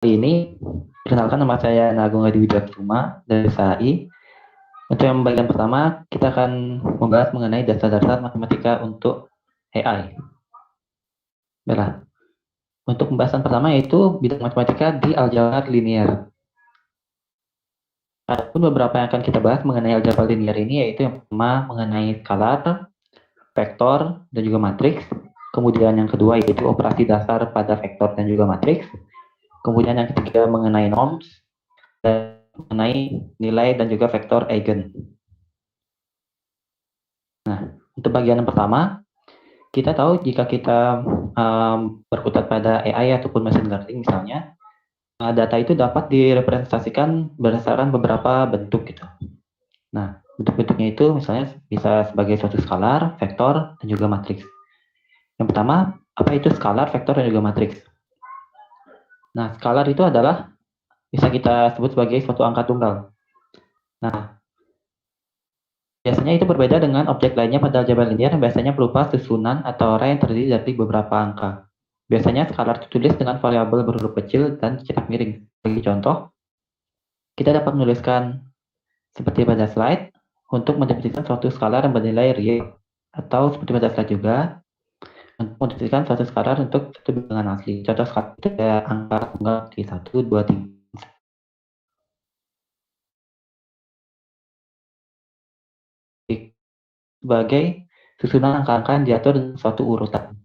ini, perkenalkan nama saya Nagung Adi Widyatuma dari SAI. Untuk yang bagian pertama, kita akan membahas mengenai dasar-dasar matematika untuk AI. Baiklah, untuk pembahasan pertama yaitu bidang matematika di aljabar linear. Adapun beberapa yang akan kita bahas mengenai aljabar linear ini yaitu yang pertama mengenai skalar, vektor, dan juga matriks. Kemudian yang kedua yaitu operasi dasar pada vektor dan juga matriks. Kemudian yang ketiga mengenai norms, dan mengenai nilai dan juga vektor eigen. Nah, untuk bagian yang pertama, kita tahu jika kita berkutat pada AI ataupun machine learning misalnya, data itu dapat direpresentasikan berdasarkan beberapa bentuk gitu. Nah, bentuk-bentuknya itu misalnya bisa sebagai suatu skalar, vektor, dan juga matriks. Yang pertama, apa itu skalar, vektor, dan juga matriks? Nah, skalar itu adalah bisa kita sebut sebagai suatu angka tunggal. Nah, biasanya itu berbeda dengan objek lainnya pada aljabar linear yang biasanya berupa susunan atau array yang terdiri dari beberapa angka. Biasanya skalar ditulis dengan variabel berhuruf kecil dan cetak miring. Bagi contoh, kita dapat menuliskan seperti pada slide untuk mendefinisikan suatu skalar yang bernilai real, atau seperti pada slide juga untuk mendefinisikan suatu skalar untuk satu bilangan asli. Contoh skalar itu ada angka tunggal di 1, 2, 3. Sebagai susunan angka-angka yang diatur dalam suatu urutan.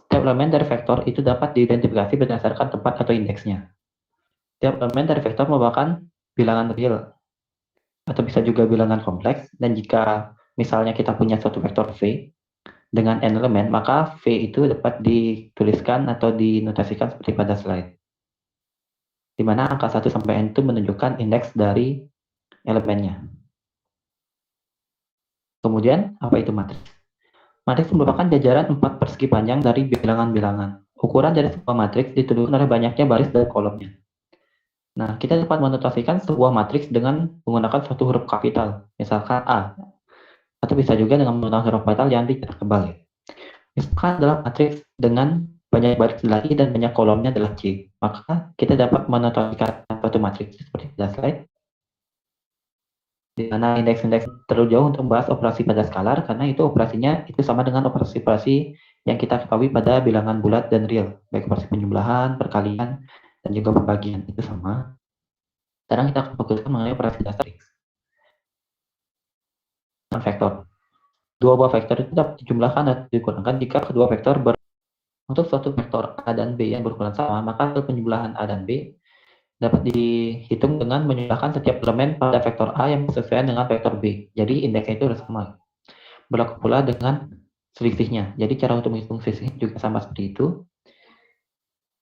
Setiap elemen dari vektor itu dapat diidentifikasi berdasarkan tempat atau indeksnya. Setiap elemen dari vektor merupakan bilangan real atau bisa juga bilangan kompleks, dan jika misalnya kita punya suatu vektor V dengan n elemen, maka V itu dapat dituliskan atau dinotasikan seperti pada slide, di mana angka 1 sampai n itu menunjukkan indeks dari elemennya. Kemudian, apa itu matriks? Matriks merupakan jajaran 4 persegi panjang dari bilangan-bilangan. Ukuran dari sebuah matriks ditentukan oleh banyaknya baris dan kolomnya. Nah, kita dapat menotasikan sebuah matriks dengan menggunakan suatu huruf kapital, misalkan A, atau bisa juga dengan menggunakan huruf kapital yang dicetak tebal. Misalkan adalah matriks dengan banyak baris adalah I dan banyak kolomnya adalah C. Maka kita dapat menotasikan suatu matriks seperti pada slide, di mana indeks-indeks terlalu jauh untuk membahas operasi pada skalar, karena itu operasinya itu sama dengan operasi-operasi yang kita ketahui pada bilangan bulat dan real, baik operasi penjumlahan, perkalian, dan juga pembagian, itu sama. Sekarang kita akan fokuskan mengenai operasi dasar vektor. Dua buah vektor itu dapat dijumlahkan atau dikurangkan jika kedua vektor untuk suatu vektor A dan B yang berukuran sama, maka hasil penjumlahan A dan B dapat dihitung dengan menjumlahkan setiap elemen pada vektor A yang sesuai dengan vektor B. Jadi indeksnya itu sama. Berlaku pula dengan selisihnya. Jadi cara untuk menghitung selisih juga sama seperti itu.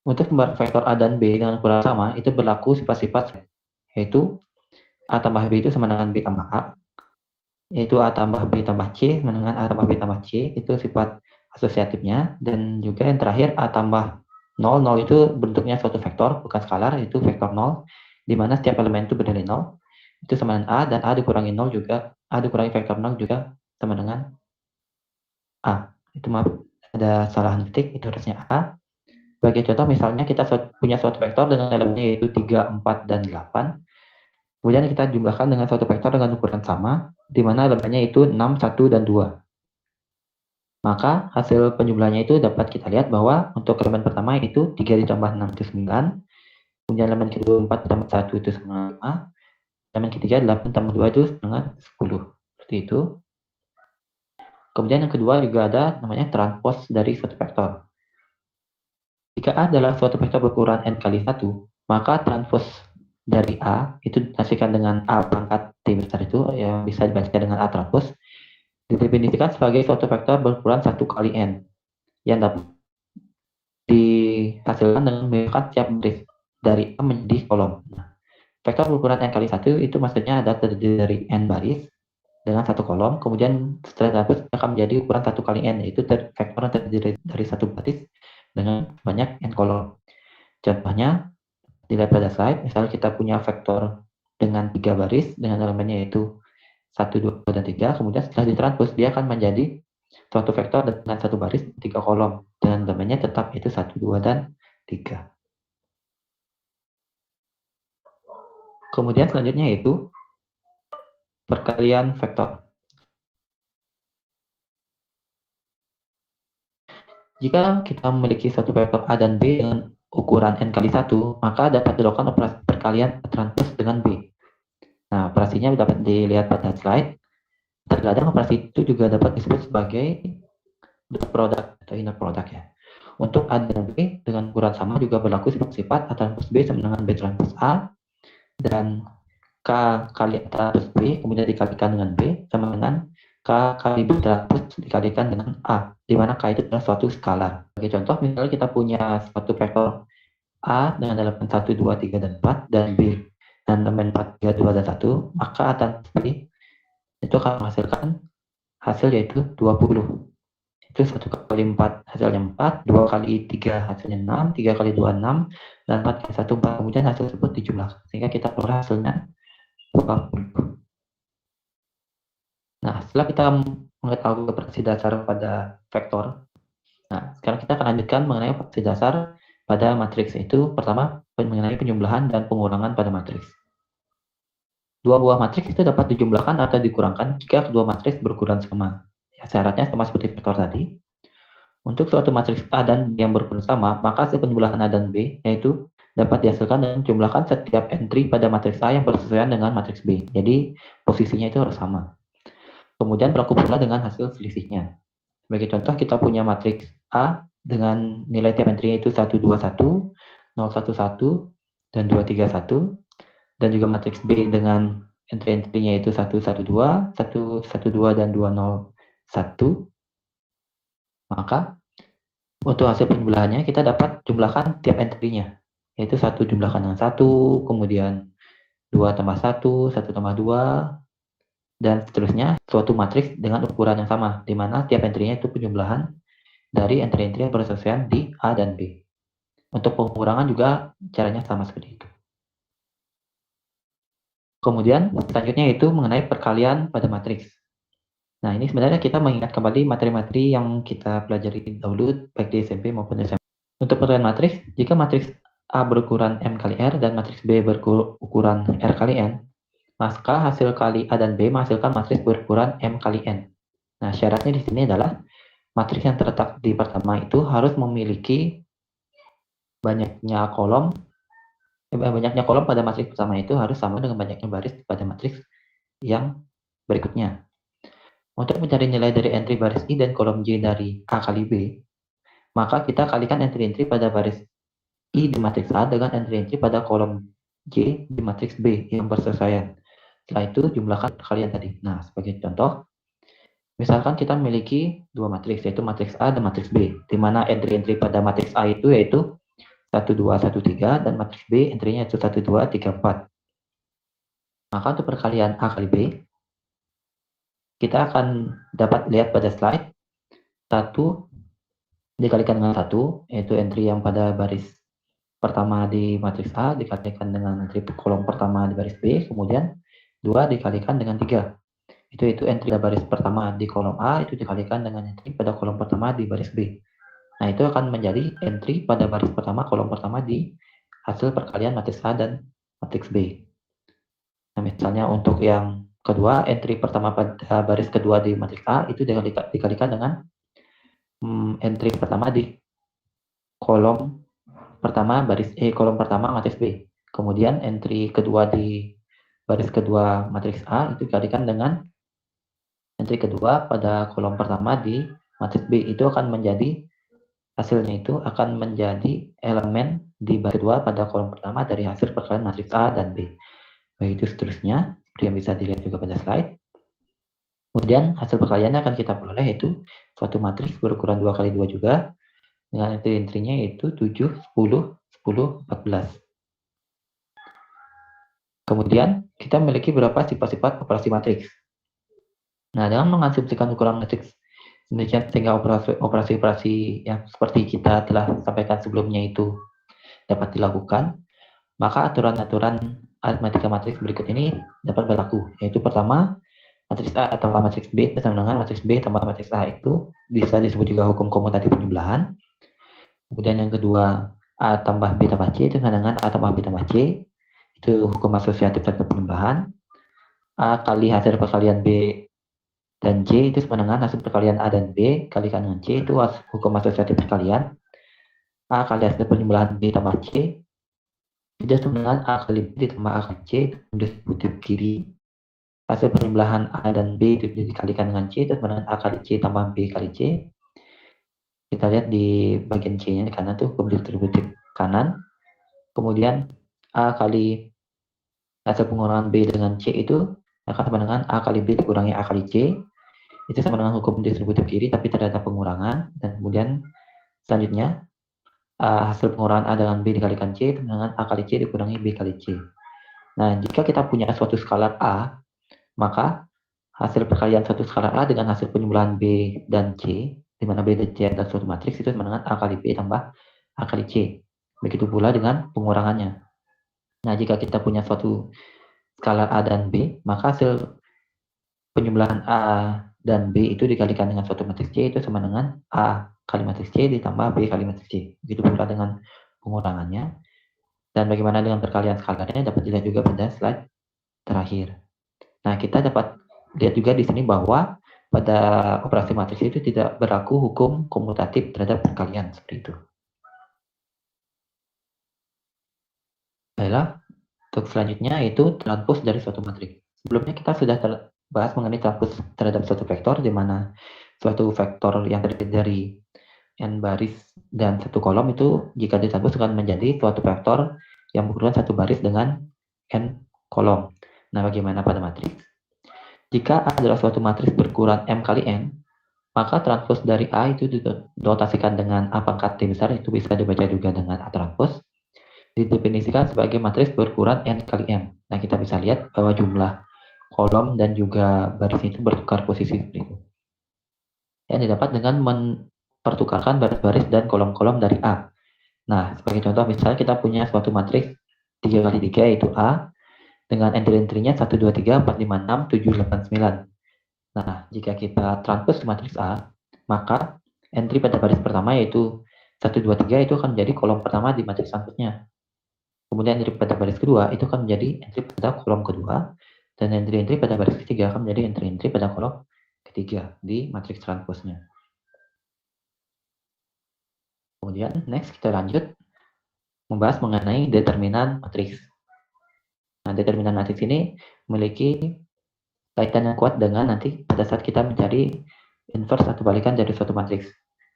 Untuk vektor A dan B dengan ukuran sama, itu berlaku sifat-sifat, yaitu A tambah B itu sama dengan B tambah A, yaitu A tambah B tambah C sama dengan A tambah B tambah C, itu sifat asosiatifnya. Dan juga yang terakhir A tambah 0, 0 itu bentuknya suatu vektor, bukan skalar, itu vektor 0, di mana setiap elemen itu bernilai 0, itu sama dengan A, dan A dikurangi 0 juga, A dikurangi vektor 0 juga sama dengan A. Itu maaf, ada salah detik, itu harusnya A. Sebagai contoh, misalnya kita punya suatu vektor dengan elemennya yaitu 3, 4, dan 8, kemudian kita jumlahkan dengan suatu vektor dengan ukuran sama, di mana elemennya itu 6, 1, dan 2. Maka hasil penjumlahannya itu dapat kita lihat bahwa untuk elemen pertama itu 3 ditambah 6 itu 9, kemudian elemen kedua 4 ditambah 1 itu sama 5, elemen ketiga 8 tambah 2 itu dengan 10. Seperti itu. Kemudian yang kedua juga ada namanya transpos dari suatu vektor. Jika A adalah suatu vektor berukuran n kali 1, maka transpos dari A itu dihasilkan dengan A pangkat T besar itu, yang bisa dibaca dengan A transpos, didefinisikan sebagai suatu vektor berukuran 1 kali n, yang dapat dihasilkan dengan memindahkan setiap baris dari A menjadi kolom. Nah, vektor berukuran n kali 1 itu maksudnya ada terdiri dari n baris dengan satu kolom, kemudian setelah itu akan menjadi ukuran 1 kali n, yaitu vektor yang terdiri dari satu baris dengan banyak n kolom. Contohnya, dilihat pada slide, misalnya kita punya vektor dengan 3 baris, dengan elemennya yaitu 1, 2, dan 3, kemudian setelah ditranspos, dia akan menjadi suatu vektor dengan satu baris, 3 kolom, dengan elemennya tetap yaitu 1, 2, dan 3. Kemudian selanjutnya yaitu perkalian vektor. Jika kita memiliki satu vektor A dan B dengan ukuran n kali 1, maka dapat dilakukan operasi perkalian transpose dengan B. Nah, operasinya dapat dilihat pada slide. Terkadang operasi itu juga dapat disebut sebagai dot product atau inner product ya. Untuk A dan B dengan ukuran sama juga berlaku sifat A transpose B sama dengan B transpose A, dan K kali A transpose B kemudian dikalikan dengan B sama dengan K kali B transpose dikalikan dengan A, di mana K itu adalah suatu skalar. Sebagai contoh, misalnya kita punya suatu vektor A dengan elemen 1, 2, 3, dan 4, dan B dengan elemen 4, 3, 2, dan 1, maka A transpose B itu akan menghasilkan hasil yaitu 20. Itu 1 kali 4 hasilnya 4, 2 kali 3 hasilnya 6, 3 kali 2 6, dan 4 kali 1 4. Kemudian hasil tersebut dijumlahkan sehingga kita peroleh hasilnya 20. Nah, setelah kita mengetahui operasi dasar pada vektor, nah sekarang kita akan lanjutkan mengenai operasi dasar pada matriks. Itu pertama mengenai penjumlahan dan pengurangan pada matriks. Dua buah matriks itu dapat dijumlahkan atau dikurangkan jika kedua matriks berukuran sama. Ya, syaratnya sama seperti vektor tadi. Untuk suatu matriks A dan B yang berukuran sama, maka hasil penjumlahan A dan B yaitu dapat dihasilkan dengan jumlahkan setiap entry pada matriks A yang bersesuaian dengan matriks B. Jadi posisinya itu harus sama. Kemudian berlaku pula dengan hasil selisihnya. Sebagai contoh, kita punya matriks A dengan nilai tiap entry yaitu 1, 2, 1, 0, 1, 1, dan 2, 3, 1. Dan juga matriks B dengan entry-entry-nya yaitu 1, 1, 2, 1, 1, 2, dan 2, 0, 1. Maka untuk hasil penjumlahannya kita dapat jumlahkan tiap entry-nya, yaitu 1 jumlahkan dengan 1, kemudian 2 tambah 1, 1 tambah 2, dan seterusnya suatu matriks dengan ukuran yang sama, di mana tiap entry-nya itu penjumlahan dari entry-entry yang bersesuaian di A dan B. Untuk pengurangan juga caranya sama seperti itu. Kemudian selanjutnya itu mengenai perkalian pada matriks. Nah, ini sebenarnya kita mengingat kembali materi-materi yang kita pelajari dahulu, baik di SMP maupun SMA. Untuk perkalian matriks, jika matriks A berukuran M kali R dan matriks B berukuran R kali N, maka hasil kali A dan B menghasilkan matriks berukuran M kali N. Nah, syaratnya di sini adalah matriks yang terletak di pertama itu harus memiliki banyaknya kolom pada matriks pertama itu harus sama dengan banyaknya baris pada matriks yang berikutnya. Untuk mencari nilai dari entry baris I dan kolom J dari A kali B, maka kita kalikan entry-entry pada baris I di matriks A dengan entry-entry pada kolom J di matriks B yang bersesuaian. Setelah itu jumlahkan perkalian tadi. Nah, sebagai contoh, misalkan kita memiliki dua matriks, yaitu matriks A dan matriks B, di mana entry-entry pada matriks A itu yaitu 1, 2, 1, 3, dan matriks B entry-nya itu 1, 2, 3, 4. Maka untuk perkalian A kali B, kita akan dapat lihat pada slide 1 dikalikan dengan 1, yaitu entry yang pada baris pertama di matriks A dikalikan dengan entry kolom pertama di baris B, kemudian 2 dikalikan dengan 3. Itu entry pada baris pertama di kolom A itu dikalikan dengan entry pada kolom pertama di baris B. Nah, itu akan menjadi entry pada baris pertama kolom pertama di hasil perkalian matriks A dan matriks B. Nah, misalnya untuk yang kedua, entry pertama pada baris kedua di matriks A itu dikalikan dengan entry pertama di kolom pertama baris kolom pertama matriks B. Kemudian entry kedua di baris kedua matriks A itu dikalikan dengan entry kedua pada kolom pertama di matriks B. Itu akan menjadi hasilnya itu akan menjadi elemen di baris kedua pada kolom pertama dari hasil perkalian matriks A dan B. Begitu seterusnya, seperti yang bisa dilihat juga pada slide. Kemudian hasil perkaliannya akan kita peroleh yaitu suatu matriks berukuran 2 kali 2 juga dengan entry-entry-nya yaitu 7, 10, 10, 14. Kemudian kita memiliki beberapa sifat-sifat operasi matriks. Nah, dengan mengasumsikan ukuran matriks demikian sehingga operasi-operasi yang seperti kita telah sampaikan sebelumnya itu dapat dilakukan, maka aturan-aturan aritmatika matriks berikut ini dapat berlaku, yaitu pertama, matriks A tambah matriks B sama dengan matriks B tambah matriks A itu bisa disebut juga hukum komutatif penjumlahan. Kemudian yang kedua, A tambah B tambah C itu sama dengan A tambah B tambah C. itu hukum asosiatif terhadap penjumlahan. A kali hasil perkalian B dan C itu sama dengan hasil perkalian A dan B kalikan dengan C, itu hukum asosiatif perkalian. A kali hasil penjumlahan B tambah C itu sama dengan A kali B ditambah A kali C itu distributif kiri. Hasil penjumlahan A dan B itu dikalikan dengan C itu sama dengan A kali C tambah B kali C. Kita lihat di bagian C-nya di kanan tuh hukum distributif kanan. Kemudian A kali hasil pengurangan B dengan C itu akan sama dengan A kali B dikurangi A kali C. Itu sama dengan hukum distributif kiri tapi terdapat pengurangan. Dan kemudian selanjutnya hasil pengurangan A dengan B dikalikan C itu dengan A kali C dikurangi B kali C. Nah, jika kita punya suatu skalar A, maka hasil perkalian suatu skalar A dengan hasil penjumlahan B dan C, di mana B dan C adalah suatu matriks, itu sama dengan A kali B tambah A kali C. Begitu pula dengan pengurangannya. Nah, jika kita punya suatu skalar A dan B, maka hasil penjumlahan A dan B itu dikalikan dengan suatu matriks C itu sama dengan A kali matriks C ditambah B kali matriks C. Begitu pula dengan pengurangannya. Dan bagaimana dengan perkalian skalarnya dapat dilihat juga pada slide terakhir. Nah, kita dapat lihat juga di sini bahwa pada operasi matriks itu tidak berlaku hukum komutatif terhadap perkalian seperti itu. Baiklah, untuk selanjutnya yaitu transpos dari suatu matriks. Sebelumnya kita sudah bahas mengenai transpos terhadap suatu vektor, di mana suatu vektor yang terdiri dari n baris dan satu kolom itu jika ditranspos akan menjadi suatu vektor yang berukuran satu baris dengan n kolom. Nah, bagaimana pada matriks? Jika A adalah suatu matriks berukuran M kali N, maka transpos dari A itu didotasikan dengan A pangkat T besar, itu bisa dibaca juga dengan A transpos, didefinisikan sebagai matriks berukuran N kali M. Nah, kita bisa lihat bahwa jumlah kolom dan juga baris itu bertukar posisi seperti itu. Yang didapat dengan mempertukarkan baris-baris dan kolom-kolom dari A. Nah, sebagai contoh, misalnya kita punya suatu matriks 3 kali 3 yaitu A, dengan entry-entry-nya 1, 2, 3, 4, 5, 6, 7, 8, 9. Nah, jika kita transpose ke matriks A, maka entry pada baris pertama yaitu 1, 2, 3 itu akan menjadi kolom pertama di matriks transpose-nya. Kemudian entry pada baris kedua itu akan menjadi entry pada kolom kedua, dan entry-entry pada baris ketiga akan menjadi entry-entry pada kolom ketiga di matriks transpose-nya. Kemudian next kita lanjut membahas mengenai determinan matriks. Nah, determinan matriks ini memiliki kaitan yang kuat dengan nanti pada saat kita mencari inverse atau balikan dari suatu matriks.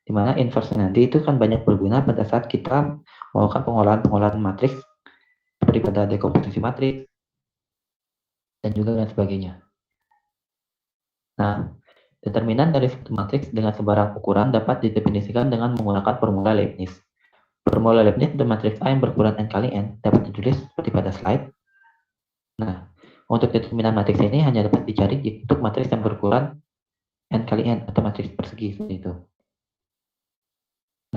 Di mana inverse nanti itu kan banyak berguna pada saat kita melakukan pengolahan matriks seperti pada dekomposisi matriks dan juga dan sebagainya. Nah, determinan dari suatu matriks dengan sebarang ukuran dapat didefinisikan dengan menggunakan formula Leibniz. Formula Leibniz untuk matriks A yang berukuran n kali n dapat ditulis seperti pada slide. Nah, untuk determinan matriks ini hanya dapat dicari untuk matriks yang berukuran n kali n atau matriks persegi seperti itu.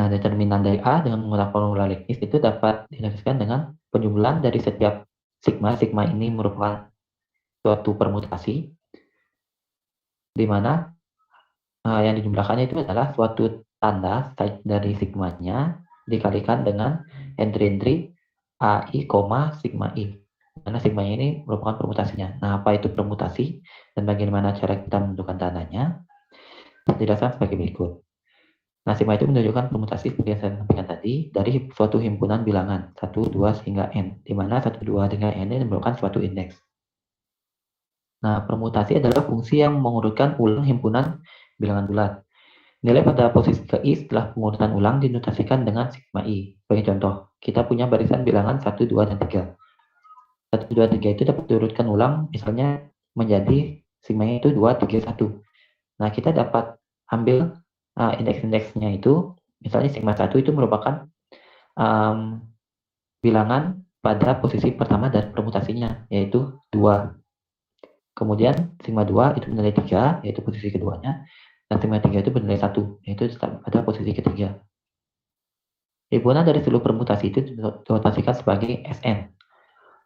Nah, determinan dari A dengan menggunakan formula Leibniz itu dapat dijelaskan dengan penjumlahan dari setiap sigma. Sigma ini merupakan suatu permutasi di mana yang dijumlahkannya itu adalah suatu tanda dari sigmanya dikalikan dengan entry-entry AI, sigma I. Karena sigma ini merupakan permutasinya. Nah, apa itu permutasi dan bagaimana cara kita menentukan tandanya? Dijelaskan sebagai berikut. Nah, sigma itu menunjukkan permutasi seperti yang saya sampaikan tadi dari suatu himpunan bilangan 1, 2 hingga n, di mana 1, 2 hingga n ini merupakan suatu indeks. Nah, permutasi adalah fungsi yang mengurutkan ulang himpunan bilangan bulat. Nilai pada posisi ke I setelah pengurutan ulang dinotasikan dengan sigma I. Sebagai contoh, kita punya barisan bilangan 1, 2, dan 3. 1, 2, 3 itu dapat diurutkan ulang, misalnya menjadi sigma-nya itu 2, 3, 1. Nah, kita dapat ambil indeks-indeksnya itu, misalnya sigma 1 itu merupakan bilangan pada posisi pertama dari permutasinya, yaitu 2. Kemudian sigma 2 itu bernilai 3, yaitu posisi keduanya, dan sigma 3 itu bernilai 1, yaitu pada posisi ketiga. Himpunan dari seluruh permutasi itu dinotasikan sebagai Sn.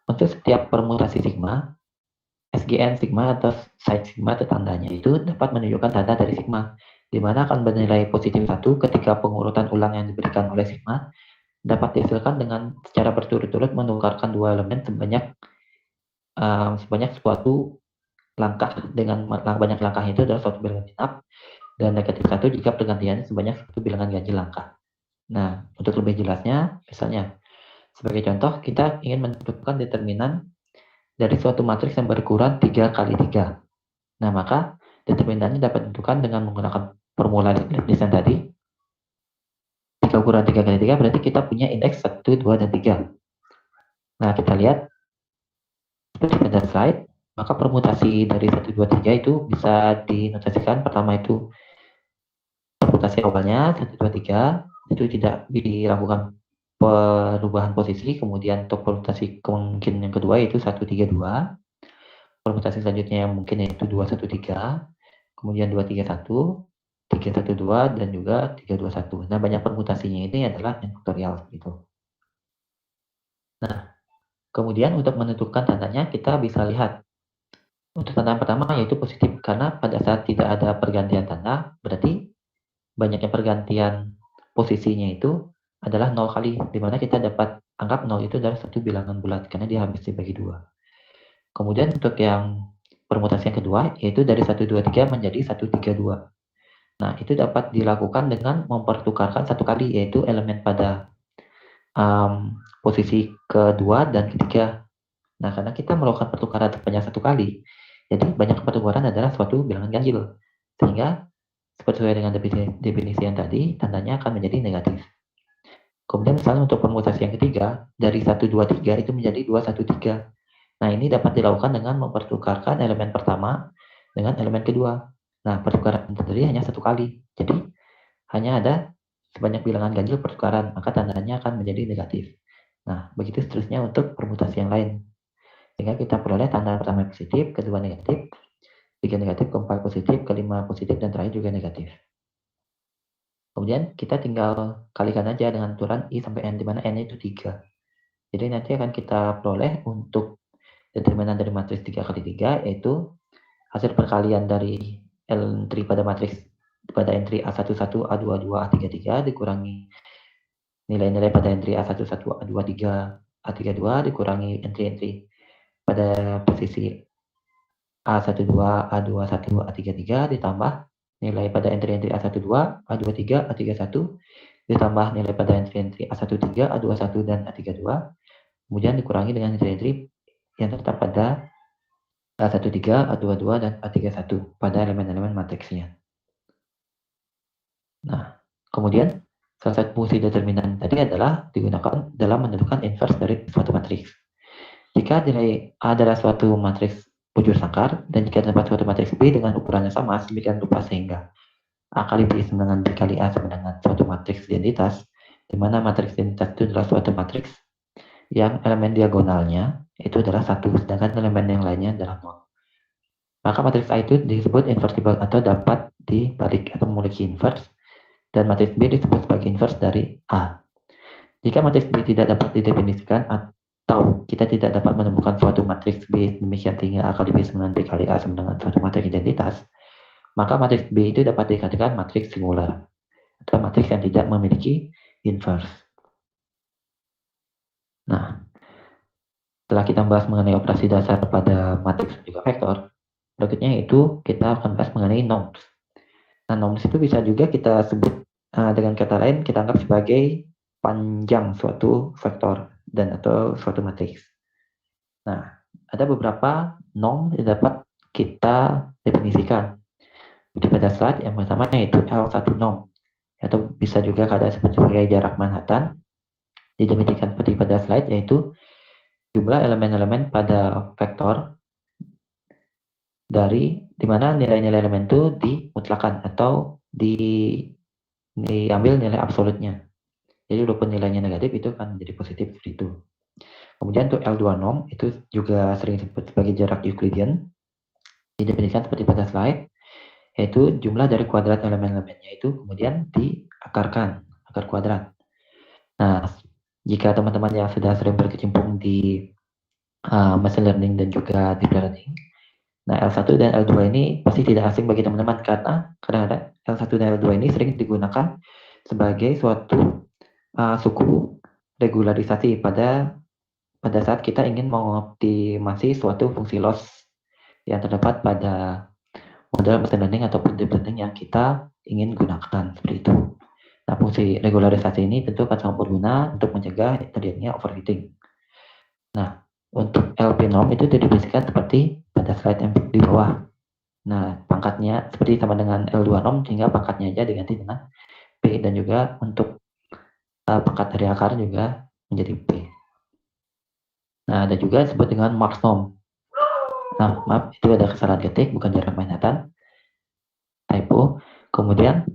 Untuk setiap permutasi sigma, SGN sigma atau side sigma atau tandanya itu dapat menunjukkan tanda dari sigma, di mana akan bernilai positif 1 ketika pengurutan ulang yang diberikan oleh sigma dapat dihasilkan dengan secara berturut-turut menukarkan dua elemen sebanyak suatu langkah. Dengan banyak langkah itu adalah suatu bilangan genap, dan negatif 1 jika pergantiannya sebanyak satu bilangan ganjil langkah. Nah, untuk lebih jelasnya, misalnya, sebagai contoh, kita ingin menentukan determinan dari suatu matriks yang berukuran 3 kali 3. Nah, maka determinannya dapat ditentukan dengan menggunakan formula Leibniz yang tadi. 3 ukuran 3 kali 3 berarti kita punya indeks 1, 2, dan 3. Nah, kita lihat seperti pada slide, maka permutasi dari 1, 2, 3 itu bisa dinotasikan. Pertama itu permutasi awalnya 1, 2, 3 itu tidak dilakukan perubahan posisi. Kemudian untuk permutasi kemungkinan yang kedua itu 1, 3, 2. Permutasi selanjutnya yang mungkin yaitu 2, 1, 3. Kemudian 2, 3, 1. 3, 1, 2, dan juga 3, 2, 1. Nah, banyak permutasinya ini adalah n faktorial gitu. Nah, kemudian untuk menentukan tandanya kita bisa lihat. Untuk tanda yang pertama yaitu positif, karena pada saat tidak ada pergantian tanda, berarti banyaknya pergantian posisinya itu adalah 0 kali, di mana kita dapat anggap 0 itu adalah satu bilangan bulat, karena dia habis dibagi 2. Kemudian untuk yang permutasi yang kedua, yaitu dari 1, 2, 3 menjadi 1, 3, 2. Nah, itu dapat dilakukan dengan mempertukarkan satu kali, yaitu elemen pada posisi kedua dan ketiga. Nah, karena kita melakukan pertukaran sebanyak satu kali, jadi banyak pertukaran adalah suatu bilangan ganjil. Sehingga sesuai dengan definisi yang tadi, tandanya akan menjadi negatif. Kemudian misalnya untuk permutasi yang ketiga, dari 1, 2, 3 itu menjadi 2, 1, 3. Nah, ini dapat dilakukan dengan mempertukarkan elemen pertama dengan elemen kedua. Nah, pertukaran terjadi hanya satu kali. Jadi, hanya ada sebanyak bilangan ganjil pertukaran, maka tandanya akan menjadi negatif. Nah, begitu seterusnya untuk permutasi yang lain. Sehingga kita peroleh tanda pertama positif, kedua negatif, tiga negatif, keempat positif, kelima positif, dan terakhir juga negatif. Kemudian kita tinggal kalikan aja dengan aturan I sampai N, di mana N itu 3. Jadi nanti akan kita peroleh untuk determinan dari matriks 3 kali 3, yaitu hasil perkalian dari entry pada matriks pada entry A11, A22, A33 dikurangi nilai-nilai pada entry A11, A23, A32 dikurangi entry-entry pada posisi A12, A21, A33 ditambah nilai pada entry-entry A12, A23, A31 ditambah nilai pada entry-entry A13, A21, dan A32, kemudian dikurangi dengan entry-entry yang terdapat pada A13, A22, dan A31 pada elemen-elemen matriksnya. Nah, kemudian salah satu fungsi determinan tadi adalah digunakan dalam menentukan inverse dari suatu matriks. Jika nilai A adalah suatu matriks bujur sangkar, dan jika terdapat suatu matriks B dengan ukuran yang sama sedemikian rupa sehingga A kali B sama dengan B kali A sama dengan suatu matriks identitas, di mana matriks identitas itu adalah suatu matriks yang elemen diagonalnya itu adalah 1, sedangkan elemen yang lainnya adalah 0. Maka matriks A itu disebut inversible atau dapat dibalik atau memiliki inverse, dan matriks B disebut sebagai inverse dari A. Jika matriks B tidak dapat didefinisikan atau kita tidak dapat menemukan suatu matriks B demikian tinggi A kali B sama dengan B kali A sama dengan suatu matriks identitas, maka matriks B itu dapat dikatakan matriks singular atau matriks yang tidak memiliki inverse. Nah, setelah kita membahas mengenai operasi dasar pada matriks dan juga vektor, berikutnya itu kita akan bahas mengenai norms. Nah, norms itu bisa juga kita sebut dengan kata lain kita anggap sebagai panjang suatu vektor dan atau suatu matriks. Nah, ada beberapa norm yang dapat kita definisikan. Di pada slide yang pertama yaitu L1 norm, atau bisa juga kadang disebut sebagai jarak Manhattan. Didefinisikan seperti pada slide, yaitu jumlah elemen-elemen pada vektor dari dimana nilai-nilai elemen itu dimutlakan atau diambil nilai absolutnya. Jadi walaupun nilainya negatif itu akan menjadi positif seperti itu. Kemudian untuk L2 norm itu juga sering disebut sebagai jarak Euclidean. Didefinisikan seperti pada slide, yaitu jumlah dari kuadrat elemen-elemennya itu kemudian diakarkan, akar kuadrat. Nah, jika teman-teman yang sudah sering berkecimpung di machine learning dan juga deep learning, nah L1 dan L2 ini pasti tidak asing bagi teman-teman, karena kadang-kadang L1 dan L2 ini sering digunakan sebagai suatu suku regularisasi pada saat kita ingin mengoptimasi suatu fungsi loss yang terdapat pada model machine learning ataupun deep learning yang kita ingin gunakan, seperti itu. Nah, fungsi regularisasi ini tentu akan sangat berguna untuk mencegah terjadinya overfitting. Nah, untuk LP norm itu didefinisikan seperti pada slide yang di bawah. Nah, pangkatnya seperti sama dengan L2 norm, sehingga pangkatnya aja diganti dengan P, dan juga untuk pangkat dari akar juga menjadi P. Nah, ada juga disebut dengan Marx norm. Nah, maaf, itu ada kesalahan ketik, bukan jarak Manhattan, typo. Kemudian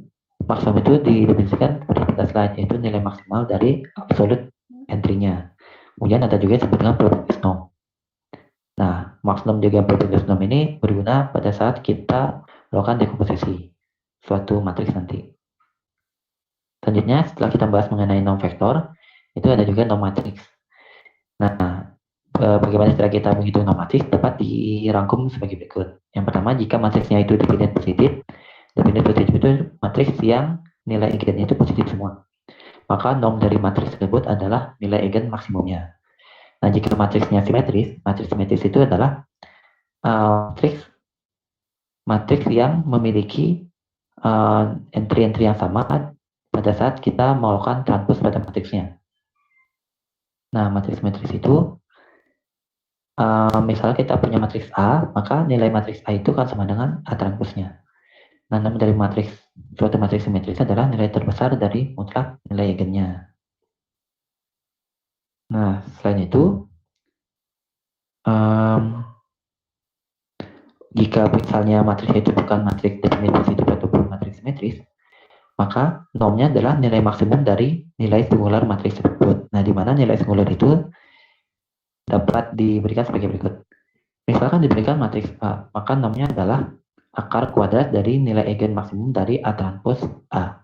Marx norm itu didefinisikan seperti pada slide, yaitu nilai maksimal dari absolute entry-nya. Kemudian ada juga disebut dengan probability norm. Nah, Marx norm juga probability norm ini berguna pada saat kita melakukan dekomposisi suatu matriks nanti. Selanjutnya, setelah kita bahas mengenai norm vektor, itu ada juga norm matriks. Nah, bagaimana cara kita menghitung norm matriks dapat dirangkum sebagai berikut. Yang pertama, jika matriksnya itu definite positif itu matriks yang nilai eigennya itu positif semua. Maka norm dari matriks tersebut adalah nilai eigen maksimumnya. Nah, jika matriksnya simetris, matriks simetris itu adalah matriks yang memiliki entry-entry yang sama pada saat kita melakukan transpose pada matriksnya. Nah, matriks simetris itu misalnya kita punya matriks A, maka nilai matriks A itu kan sama dengan A transpose-nya. Nah, nama dari suatu matriks simetris adalah nilai terbesar dari mutlak nilai eigennya. Nah, selain itu, jika misalnya matriks itu bukan matriks definite positif ataupun matriks simetris, maka normnya adalah nilai maksimum dari nilai singular matriks tersebut. Nah, di mana nilai singular itu dapat diberikan sebagai berikut. Misalkan diberikan matriks A, maka normnya adalah akar kuadrat dari nilai eigen maksimum dari A transpose A.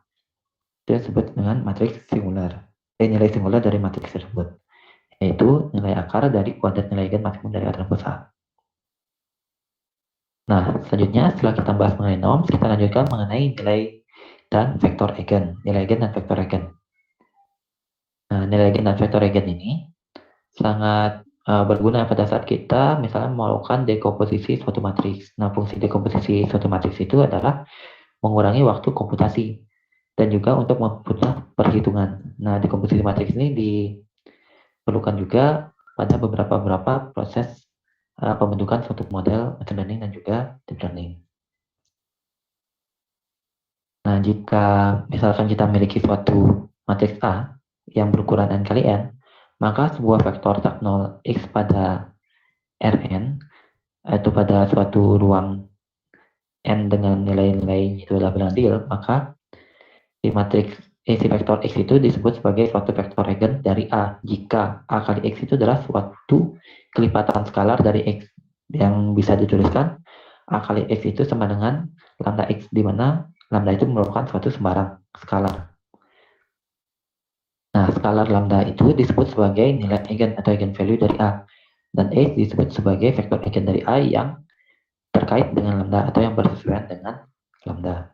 Itu disebut dengan matriks singular. Nilai singular dari matriks tersebut, yaitu nilai akar dari kuadrat nilai eigen maksimum dari A transpose A. Nah, selanjutnya setelah kita bahas mengenai norm, kita lanjutkan mengenai nilai dan vektor eigen. Nilai eigen dan vektor eigen. Nah, nilai eigen dan vektor eigen ini sangat berguna pada saat kita misalnya melakukan dekomposisi suatu matriks. Nah, fungsi dekomposisi suatu matriks itu adalah mengurangi waktu komputasi dan juga untuk mempermudah perhitungan. Nah, dekomposisi matriks ini diperlukan juga pada beberapa proses pembentukan suatu model machine learning dan juga deep learning. Nah, jika misalkan kita memiliki suatu matriks A yang berukuran n kali n, maka sebuah vektor tak 0 x pada Rn, itu pada suatu ruang n dengan nilai-nilai itu adalah bilangan real, maka di matriks si vektor x itu disebut sebagai suatu vektor eigen dari A jika A kali x itu adalah suatu kelipatan skalar dari x, yang bisa dituliskan A kali x itu sama dengan lambda x, di mana lambda itu merupakan suatu sembarang skalar. Nah, skalar lambda itu disebut sebagai nilai eigen atau eigenvalue dari A, dan x disebut sebagai vektor eigen dari A yang terkait dengan lambda atau yang bersesuaian dengan lambda.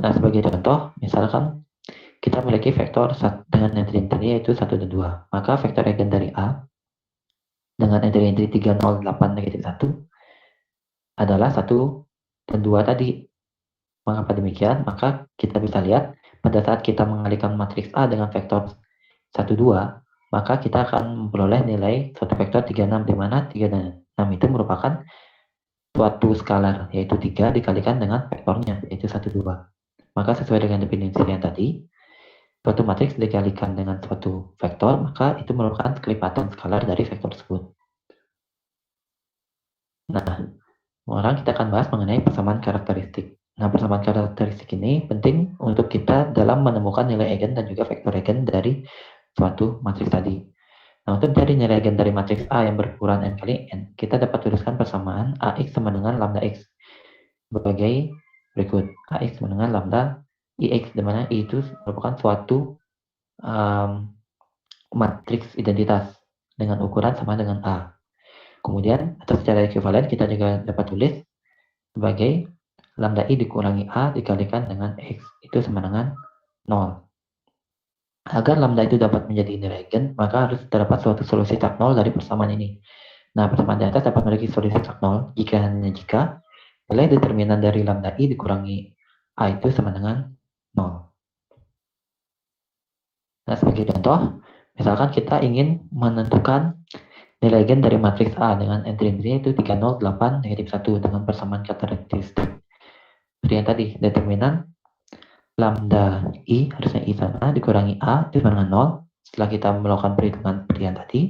Nah, sebagai contoh, misalkan kita memiliki vektor dengan entry-entry yaitu 1 dan 2. Maka vektor eigen dari A dengan entry-entry 3, 0, 8, negatif 1 adalah 1 dan 2 tadi. Mengapa demikian? Maka kita bisa lihat pada saat kita mengalihkan matriks A dengan vektor 1, 2, maka kita akan memperoleh nilai suatu vektor 3, 6, di mana 3 dan 6 itu merupakan suatu skalar, yaitu 3 dikalikan dengan vektornya, yaitu 1, 2. Maka sesuai dengan definisi yang tadi, suatu matriks dikalikan dengan suatu vektor, maka itu merupakan kelipatan skalar dari vektor tersebut. Nah, sekarang kita akan bahas mengenai persamaan karakteristik. Nah, persamaan karakteristik ini penting untuk kita dalam menemukan nilai eigen dan juga vektor eigen dari suatu matriks tadi. Nah, untuk mencari nilai eigen dari matriks A yang berukuran n kali n, kita dapat tuliskan persamaan AX sama dengan lambda X sebagai berikut. AX sama dengan lambda IX, di mana I itu merupakan suatu matriks identitas dengan ukuran sama dengan A. Kemudian, atau secara ekuivalen kita juga dapat tulis sebagai lambda I dikurangi A dikalikan dengan X, itu sama dengan 0. Agar lambda itu dapat menjadi nilai eigen, maka harus terdapat suatu solusi tak nol dari persamaan ini. Nah, persamaan di atas dapat memiliki solusi tak nol jika hanya jika nilai determinan dari lambda i dikurangi a itu sama dengan 0. Nah, sebagai contoh, misalkan kita ingin menentukan nilai eigen dari matriks A dengan entry-entry itu 3, 0, 8, negatif 1 dengan persamaan karakteristik. Seperti yang tadi, determinan lambda i, harusnya i sama, dikurangi a, itu sama dengan 0. Setelah kita melakukan perhitungan seperti yang tadi,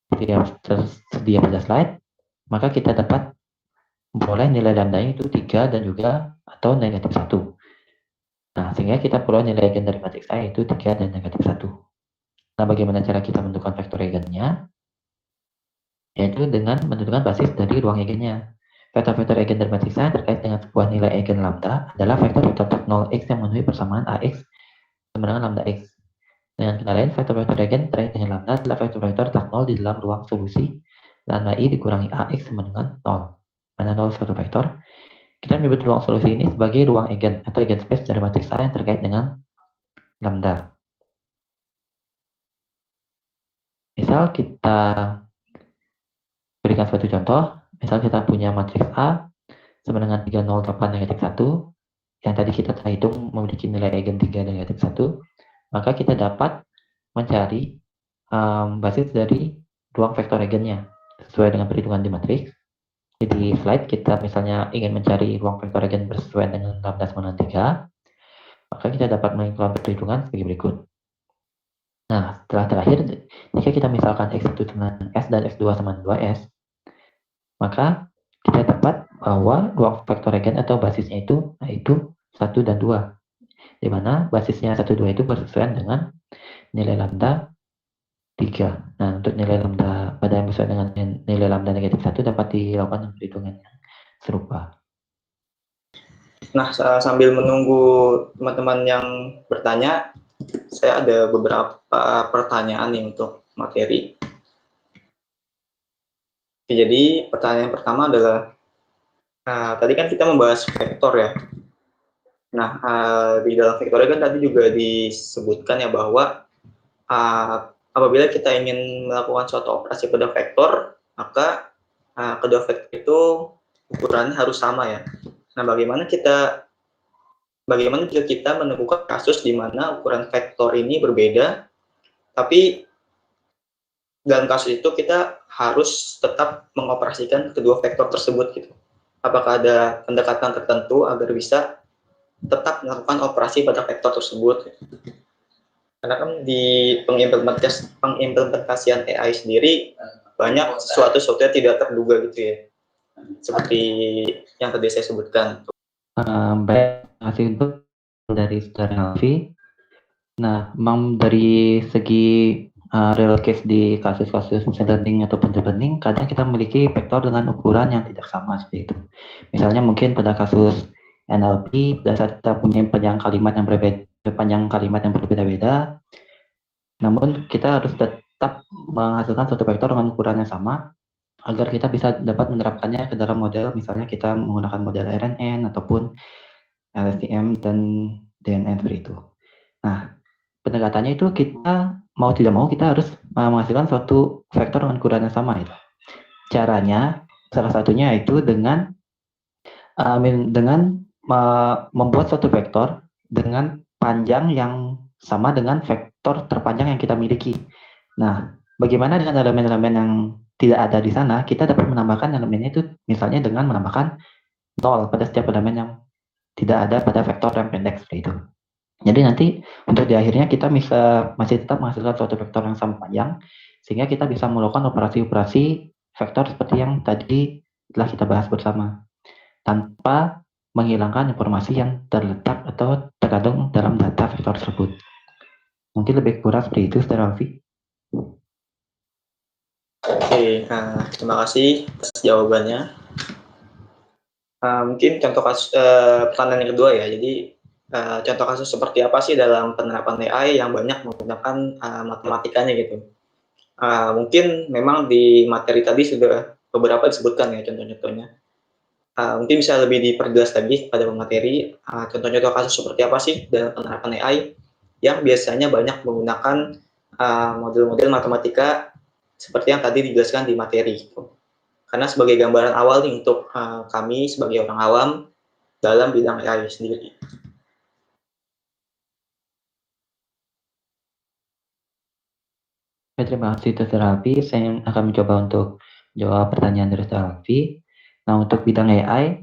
seperti yang tersedia pada slide, maka kita dapat memperoleh nilai lambda itu 3 dan juga atau negatif 1. Nah, sehingga kita perlu nilai eigen dari matriks A itu 3 dan negatif 1. Nah, bagaimana cara kita menentukan vektor eigennya? Yaitu dengan menentukan basis dari ruang eigennya. Vektor-vektor eigen dari matriks A terkait dengan sebuah nilai eigen lambda adalah vektor-vektor tak 0x yang memenuhi persamaan AX sama dengan lambda x. Dengan kata lain, vektor-vektor eigen terkait dengan lambda adalah vektor-vektor tak 0 di dalam ruang solusi lambda i dikurangi AX sama dengan 0. Mana 0 suatu vektor? Kita menyebut ruang solusi ini sebagai ruang eigen atau eigenspace dari matriks A yang terkait dengan lambda. Misal kita berikan suatu contoh, misal kita punya matriks A sama dengan 3, 0, 8, negatif 1, yang tadi kita telah hitung memiliki nilai eigen 3 dan negatif 1, maka kita dapat mencari basis dari ruang vektor eigennya sesuai dengan perhitungan di matriks. Jadi di slide kita misalnya ingin mencari ruang vektor eigen bersesuaian dengan lambda sama dengan 3, maka kita dapat melakukan perhitungan sebagai berikut. Nah, setelah terakhir, jika kita misalkan X1 sama S dan X2 sama 2S, maka kita dapat bahwa ruang vektor eigen atau basisnya itu yaitu 1 dan 2, di mana basisnya 1, 2 itu bersesuaian dengan nilai lambda 3. Nah, untuk nilai lambda pada yang bersesuaian dengan nilai lambda negatif 1 dapat dilakukan perhitungan yang serupa. Nah, sambil menunggu teman-teman yang bertanya, saya ada beberapa pertanyaan nih untuk materi. Jadi pertanyaan pertama adalah, tadi kan kita membahas vektor ya. Nah, di dalam vektornya kan tadi juga disebutkan ya bahwa apabila kita ingin melakukan suatu operasi pada vektor, maka kedua vektor itu ukurannya harus sama ya. Nah, bagaimana jika kita menemukan kasus di mana ukuran vektor ini berbeda, tapi dalam kasus itu kita harus tetap mengoperasikan kedua vektor tersebut gitu. Apakah ada pendekatan tertentu agar bisa tetap melakukan operasi pada vektor tersebut? Karena kan di pengimplementasian AI sendiri banyak sesuatu yang tidak terduga gitu ya, seperti yang tadi saya sebutkan. Baik, terima kasih untuk dari Saudara Alfi. Nah, memang dari segi real case di kasus-kasus machine learning ataupun deep learning, kadang kita memiliki vektor dengan ukuran yang tidak sama seperti itu. Misalnya mungkin pada kasus NLP, pada saat kita punya panjang kalimat yang berbeda-beda, namun kita harus tetap menghasilkan suatu vektor dengan ukuran yang sama agar kita bisa dapat menerapkannya ke dalam model, misalnya kita menggunakan model RNN ataupun LSTM dan DNN seperti itu. Nah, pendekatannya itu kita mau tidak mau kita harus menghasilkan suatu vektor dengan ukuran yang sama itu. Caranya salah satunya itu dengan membuat suatu vektor dengan panjang yang sama dengan vektor terpanjang yang kita miliki. Nah, bagaimana dengan elemen-elemen yang tidak ada di sana? Kita dapat menambahkan elemennya itu misalnya dengan menambahkan 0 pada setiap elemen yang tidak ada pada vektor yang pendek seperti itu. Jadi nanti untuk di akhirnya kita bisa masih tetap menghasilkan suatu vektor yang sama panjang, sehingga kita bisa melakukan operasi-operasi vektor seperti yang tadi telah kita bahas bersama, tanpa menghilangkan informasi yang terletak atau terkandung dalam data vektor tersebut. Mungkin lebih kurang seperti itu, Saudara Alfi. Oke, terima kasih atas jawabannya. Mungkin contoh kasus pertanyaan yang kedua ya. Jadi contoh kasus seperti apa sih dalam penerapan AI yang banyak menggunakan matematikanya gitu. Mungkin memang di materi tadi sudah beberapa disebutkan ya contoh-contohnya. Mungkin bisa lebih diperjelas lagi pada pemateri contoh-contoh kasus seperti apa sih dalam penerapan AI yang biasanya banyak menggunakan model-model matematika seperti yang tadi dijelaskan di materi. Karena sebagai gambaran awal nih untuk kami sebagai orang awam dalam bidang AI sendiri. Terima kasih Dr. Alfi. Saya akan mencoba untuk jawab pertanyaan dari Dr. Alfi. Nah, untuk bidang AI,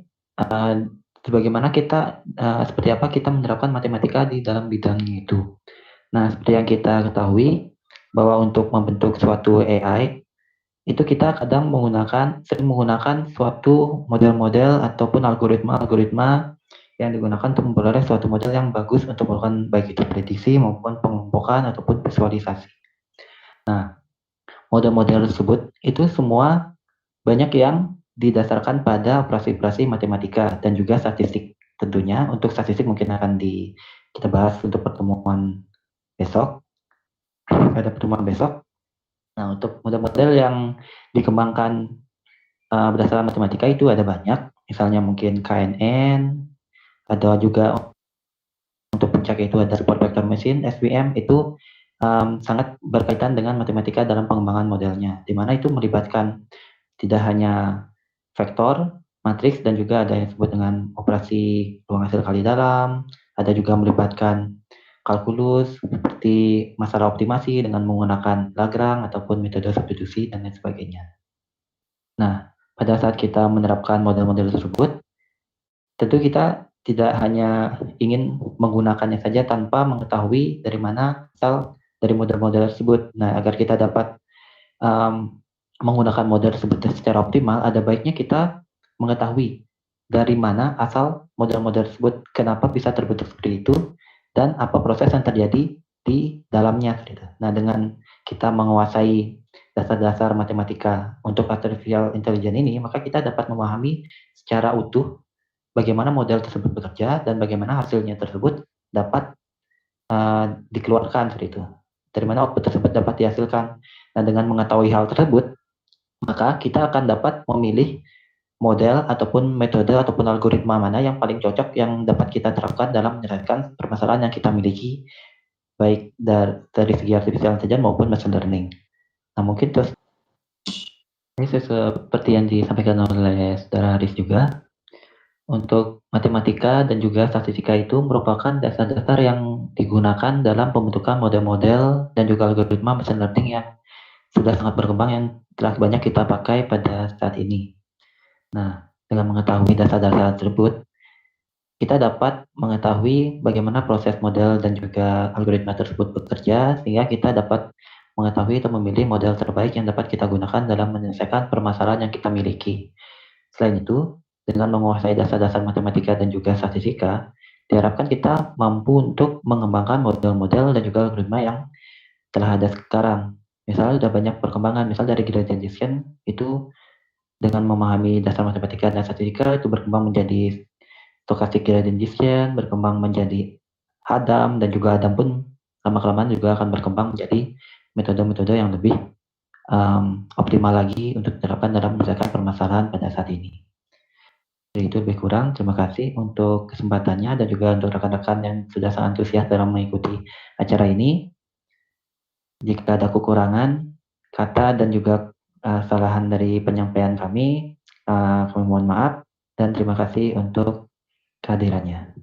seperti apa kita menerapkan matematika di dalam bidangnya itu. Nah, seperti yang kita ketahui, bahwa untuk membentuk suatu AI, itu kita sering menggunakan suatu model-model ataupun algoritma-algoritma yang digunakan untuk memperoleh suatu model yang bagus untuk melakukan baik itu prediksi maupun pengelompokan ataupun visualisasi. Nah, model-model tersebut itu semua banyak yang didasarkan pada operasi-operasi matematika dan juga statistik. Tentunya untuk statistik mungkin akan kita bahas untuk pertemuan besok, pada pertemuan besok. Nah, untuk model-model yang dikembangkan berdasarkan matematika itu ada banyak, misalnya mungkin KNN, ada juga untuk puncak itu ada support vector machine, SVM, itu sangat berkaitan dengan matematika dalam pengembangan modelnya, di mana itu melibatkan tidak hanya vektor, matriks, dan juga ada yang disebut dengan operasi ruang hasil kali dalam, ada juga melibatkan kalkulus seperti masalah optimasi dengan menggunakan Lagrange ataupun metode substitusi dan lain sebagainya. Nah, pada saat kita menerapkan model-model tersebut, tentu kita tidak hanya ingin menggunakannya saja tanpa mengetahui dari mana asal dari model-model tersebut. Nah, agar kita dapat menggunakan model tersebut secara optimal, ada baiknya kita mengetahui dari mana asal model-model tersebut, kenapa bisa terbentuk seperti itu, dan apa proses yang terjadi di dalamnya. Nah, dengan kita menguasai dasar-dasar matematika untuk artificial intelligence ini, maka kita dapat memahami secara utuh bagaimana model tersebut bekerja dan bagaimana hasilnya tersebut dapat dikeluarkan seperti itu. Dari mana output tersebut dapat dihasilkan. Nah, dengan mengetahui hal tersebut, maka kita akan dapat memilih model ataupun metode ataupun algoritma mana yang paling cocok yang dapat kita terapkan dalam menyelesaikan permasalahan yang kita miliki, baik dari segi artificial intelligence maupun machine learning. Nah, mungkin terus ini seperti yang disampaikan oleh Saudara Haris juga, untuk matematika dan juga statistika itu merupakan dasar-dasar yang digunakan dalam pembentukan model-model dan juga algoritma machine learning yang sudah sangat berkembang yang telah banyak kita pakai pada saat ini. Nah, dengan mengetahui dasar-dasar tersebut, kita dapat mengetahui bagaimana proses model dan juga algoritma tersebut bekerja, sehingga kita dapat mengetahui atau memilih model terbaik yang dapat kita gunakan dalam menyelesaikan permasalahan yang kita miliki. Selain itu, dengan menguasai dasar-dasar matematika dan juga statistika, diharapkan kita mampu untuk mengembangkan model-model dan juga algoritma yang telah ada sekarang. Misalnya sudah banyak perkembangan, misal dari gradient descent itu dengan memahami dasar matematika dan statistika itu berkembang menjadi stochastic gradient descent, berkembang menjadi Hadam, dan juga Hadam pun lama-kelamaan juga akan berkembang menjadi metode-metode yang lebih optimal lagi untuk diterapkan dalam menyelesaikan permasalahan pada saat ini. Jadi itu lebih kurang. Terima kasih untuk kesempatannya dan juga untuk rekan-rekan yang sudah sangat antusias dalam mengikuti acara ini. Jika ada kekurangan kata dan juga kesalahan dari penyampaian kami mohon maaf dan terima kasih untuk kehadirannya.